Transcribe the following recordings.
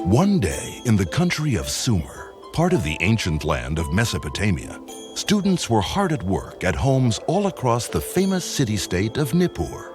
One day, in the country of Sumer, part of the ancient land of Mesopotamia, students were hard at work at homes all across the famous city-state of Nippur.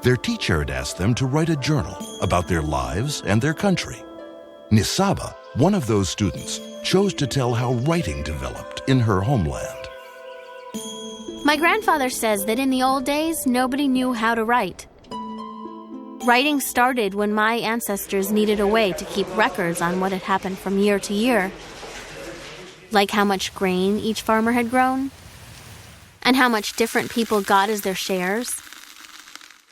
Their teacher had asked them to write a journal about their lives and their country. Nisaba, one of those students, chose to tell how writing developed in her homeland. My grandfather says that in the old days, nobody knew how to write. Writing started when my ancestors needed a way to keep records on what had happened from year to year, like how much grain each farmer had grown, and how much different people got as their shares,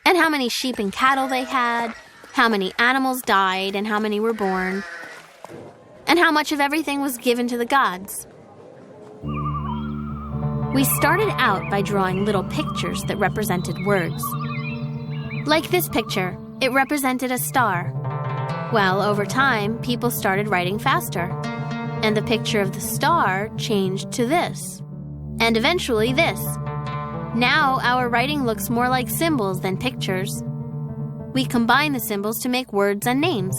and how many sheep and cattle they had, how many animals died and how many were born, and how much of everything was given to the gods. We started out by drawing little pictures that represented words. Like this picture, it represented a star. Well, over time, people started writing faster, and the picture of the star changed to this, and eventually this. Now, our writing looks more like symbols than pictures. We combine the symbols to make words and names.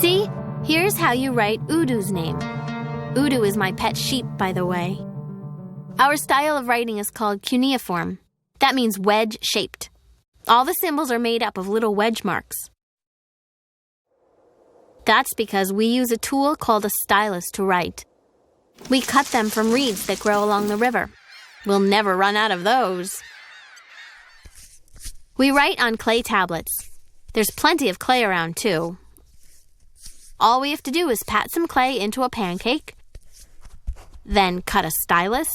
See, here's how you write Udu's name. Udu is my pet sheep, by the way. Our style of writing is called cuneiform. That means wedge-shaped. All the symbols are made up of little wedge marks. That's because we use a tool called a stylus to write. We cut them from reeds that grow along the river. We'll never run out of those. We write on clay tablets. There's plenty of clay around, too. All we have to do is pat some clay into a pancake, then cut a stylus,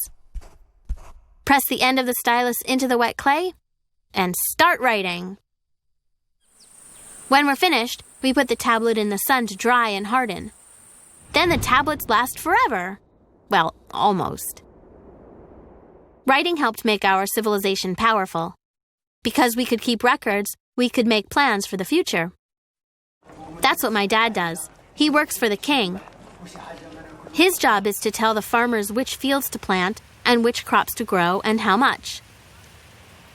press the end of the stylus into the wet clay, and start writing. When we're finished, we put the tablet in the sun to dry and harden. Then the tablets last forever. Well, almost. Writing helped make our civilization powerful. Because we could keep records, we could make plans for the future. That's what my dad does. He works for the king. His job is to tell the farmers which fields to plant and which crops to grow and how much.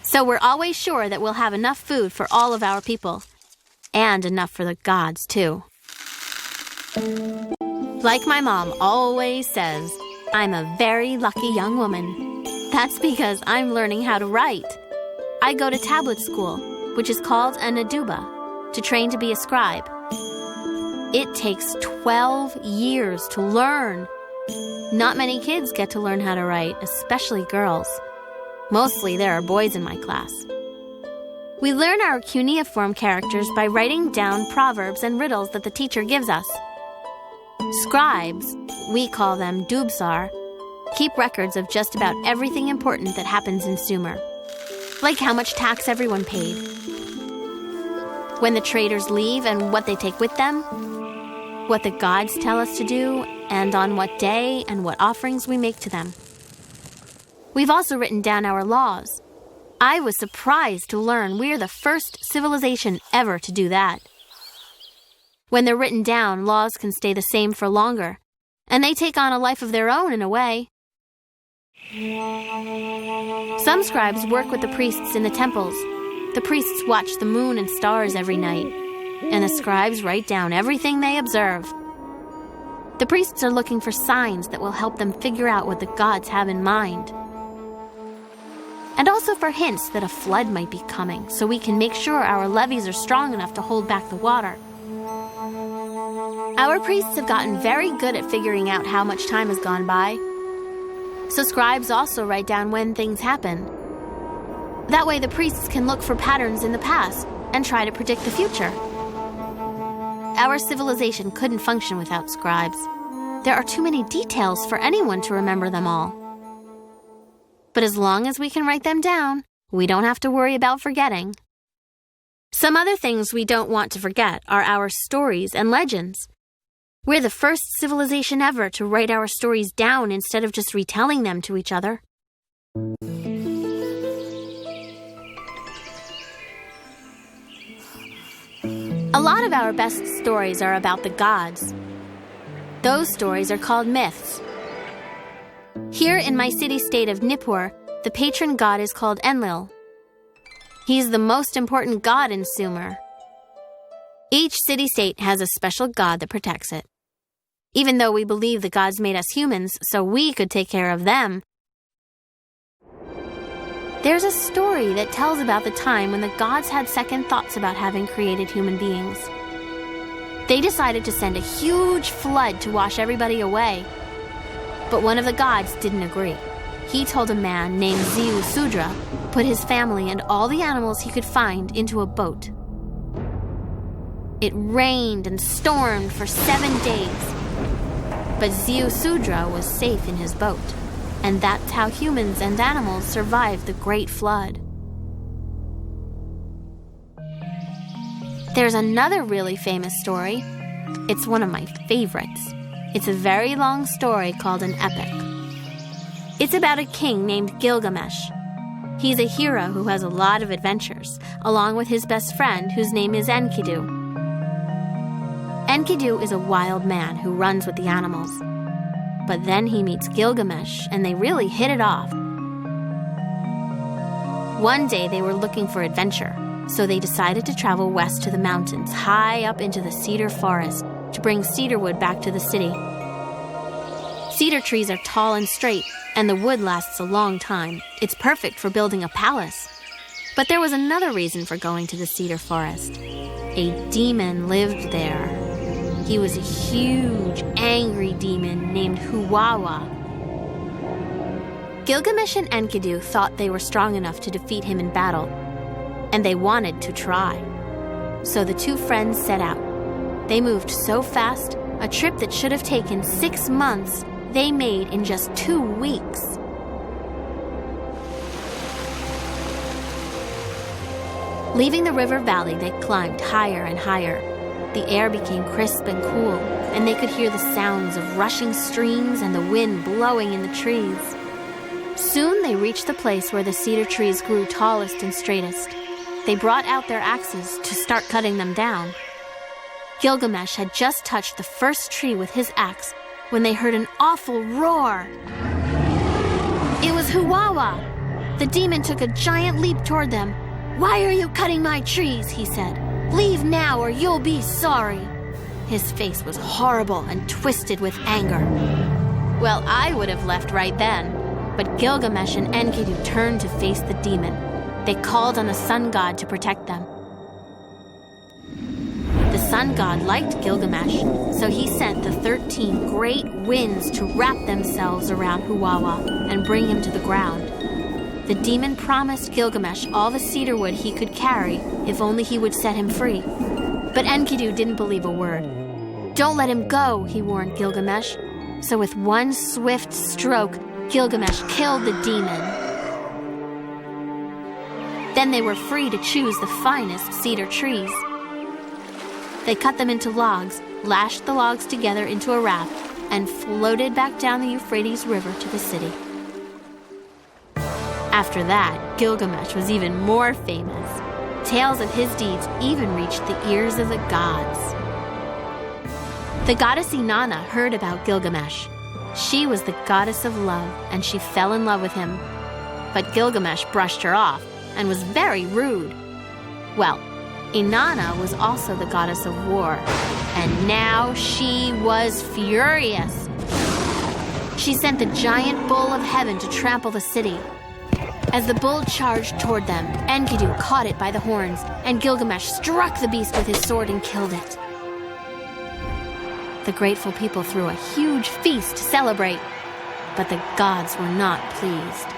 So we're always sure that we'll have enough food for all of our people. And enough for the gods, too. Like my mom always says, I'm a very lucky young woman. That's because I'm learning how to write. I go to tablet school, which is called an aduba, to train to be a scribe. It takes 12 years to learn. Not many kids get to learn how to write, especially girls. Mostly there are boys in my class. We learn our cuneiform characters by writing down proverbs and riddles that the teacher gives us. Scribes, we call them dubsar, keep records of just about everything important that happens in Sumer. Like how much tax everyone paid, when the traders leave and what they take with them, what the gods tell us to do, and on what day and what offerings we make to them. We've also written down our laws. I was surprised to learn we're the first civilization ever to do that. When they're written down, laws can stay the same for longer, and they take on a life of their own in a way. Some scribes work with the priests in the temples. The priests watch the moon and stars every night, and the scribes write down everything they observe. The priests are looking for signs that will help them figure out what the gods have in mind. And also for hints that a flood might be coming, so we can make sure our levees are strong enough to hold back the water. Our priests have gotten very good at figuring out how much time has gone by. So scribes also write down when things happen. That way the priests can look for patterns in the past and try to predict the future. Our civilization couldn't function without scribes. There are too many details for anyone to remember them all. But as long as we can write them down, we don't have to worry about forgetting. Some other things we don't want to forget are our stories and legends. We're the first civilization ever to write our stories down instead of just retelling them to each other. A lot of our best stories are about the gods. Those stories are called myths. Here in my city-state of Nippur, the patron god is called Enlil. He's the most important god in Sumer. Each city-state has a special god that protects it. Even though we believe the gods made us humans so we could take care of them, there's a story that tells about the time when the gods had second thoughts about having created human beings. They decided to send a huge flood to wash everybody away. But one of the gods didn't agree. He told a man named Sudra put his family and all the animals he could find into a boat. It rained and stormed for 7 days. But Sudra was safe in his boat. And that's how humans and animals survived the Great Flood. There's another really famous story. It's one of my favorites. It's a very long story called an epic. It's about a king named Gilgamesh. He's a hero who has a lot of adventures, along with his best friend whose name is Enkidu. Enkidu is a wild man who runs with the animals. But then he meets Gilgamesh, and they really hit it off. One day they were looking for adventure, so they decided to travel west to the mountains, high up into the cedar forest, to bring cedar wood back to the city. Cedar trees are tall and straight, and the wood lasts a long time. It's perfect for building a palace. But there was another reason for going to the cedar forest. A demon lived there. He was a huge, angry demon named Huwawa. Gilgamesh and Enkidu thought they were strong enough to defeat him in battle, and they wanted to try. So the two friends set out. They moved so fast, a trip that should have taken 6 months, they made in just 2 weeks. Leaving the river valley, they climbed higher and higher. The air became crisp and cool, and they could hear the sounds of rushing streams and the wind blowing in the trees. Soon they reached the place where the cedar trees grew tallest and straightest. They brought out their axes to start cutting them down. Gilgamesh had just touched the first tree with his axe when they heard an awful roar. It was Huwawa! The demon took a giant leap toward them. "Why are you cutting my trees?" he said. "Leave now or you'll be sorry." His face was horrible and twisted with anger. Well, I would have left right then, but Gilgamesh and Enkidu turned to face the demon. They called on the sun god to protect them. The sun god liked Gilgamesh, so he sent the 13 great winds to wrap themselves around Huwawa and bring him to the ground. The demon promised Gilgamesh all the cedar wood he could carry if only he would set him free. But Enkidu didn't believe a word. "Don't let him go," he warned Gilgamesh. So with one swift stroke, Gilgamesh killed the demon. Then they were free to choose the finest cedar trees. They cut them into logs, lashed the logs together into a raft, and floated back down the Euphrates River to the city. After that, Gilgamesh was even more famous. Tales of his deeds even reached the ears of the gods. The goddess Inanna heard about Gilgamesh. She was the goddess of love, and she fell in love with him. But Gilgamesh brushed her off and was very rude. Well, Inanna was also the goddess of war, and now she was furious. She sent the giant bull of heaven to trample the city. As the bull charged toward them, Enkidu caught it by the horns, and Gilgamesh struck the beast with his sword and killed it. The grateful people threw a huge feast to celebrate, but the gods were not pleased.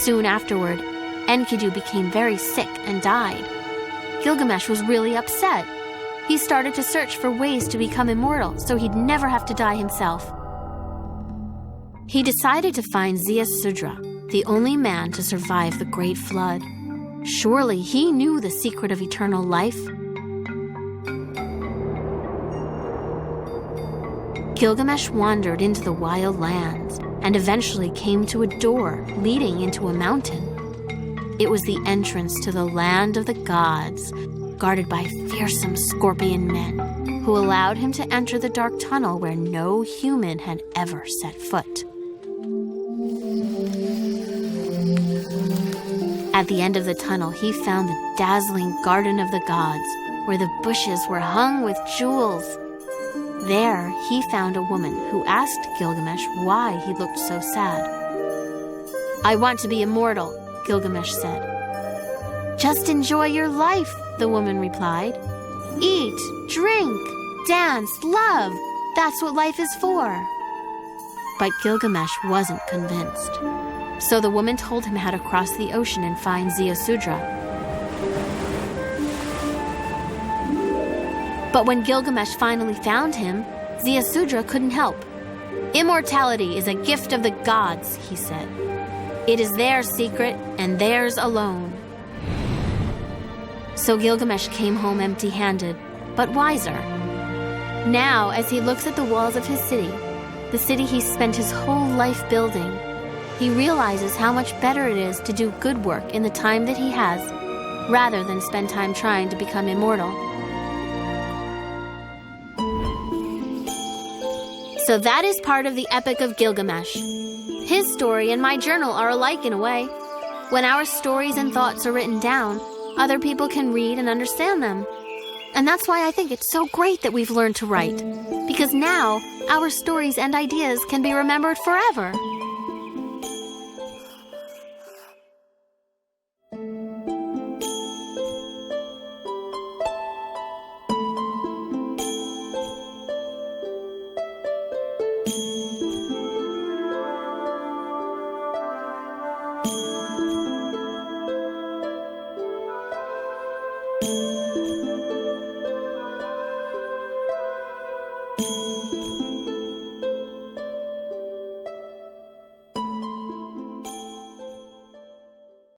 Soon afterward, Enkidu became very sick and died. Gilgamesh was really upset. He started to search for ways to become immortal so he'd never have to die himself. He decided to find Sudra, the only man to survive the Great Flood. Surely he knew the secret of eternal life. Gilgamesh wandered into the wild lands and eventually came to a door leading into a mountain. It was the entrance to the land of the gods, guarded by fearsome scorpion men, who allowed him to enter the dark tunnel where no human had ever set foot. At the end of the tunnel, he found the dazzling Garden of the Gods, where the bushes were hung with jewels. There he found a woman who asked Gilgamesh why he looked so sad. "I want to be immortal," Gilgamesh said. "Just enjoy your life," the woman replied. "Eat, drink, dance, love. That's what life is for." But Gilgamesh wasn't convinced. So the woman told him how to cross the ocean and find Ziusudra. But when Gilgamesh finally found him, Ziusudra couldn't help. "Immortality is a gift of the gods," he said. "It is their secret and theirs alone." So Gilgamesh came home empty-handed, but wiser. Now, as he looks at the walls of his city, the city he spent his whole life building, he realizes how much better it is to do good work in the time that he has, rather than spend time trying to become immortal. So that is part of the Epic of Gilgamesh. His story and my journal are alike in a way. When our stories and thoughts are written down, other people can read and understand them. And that's why I think it's so great that we've learned to write, because now our stories and ideas can be remembered forever.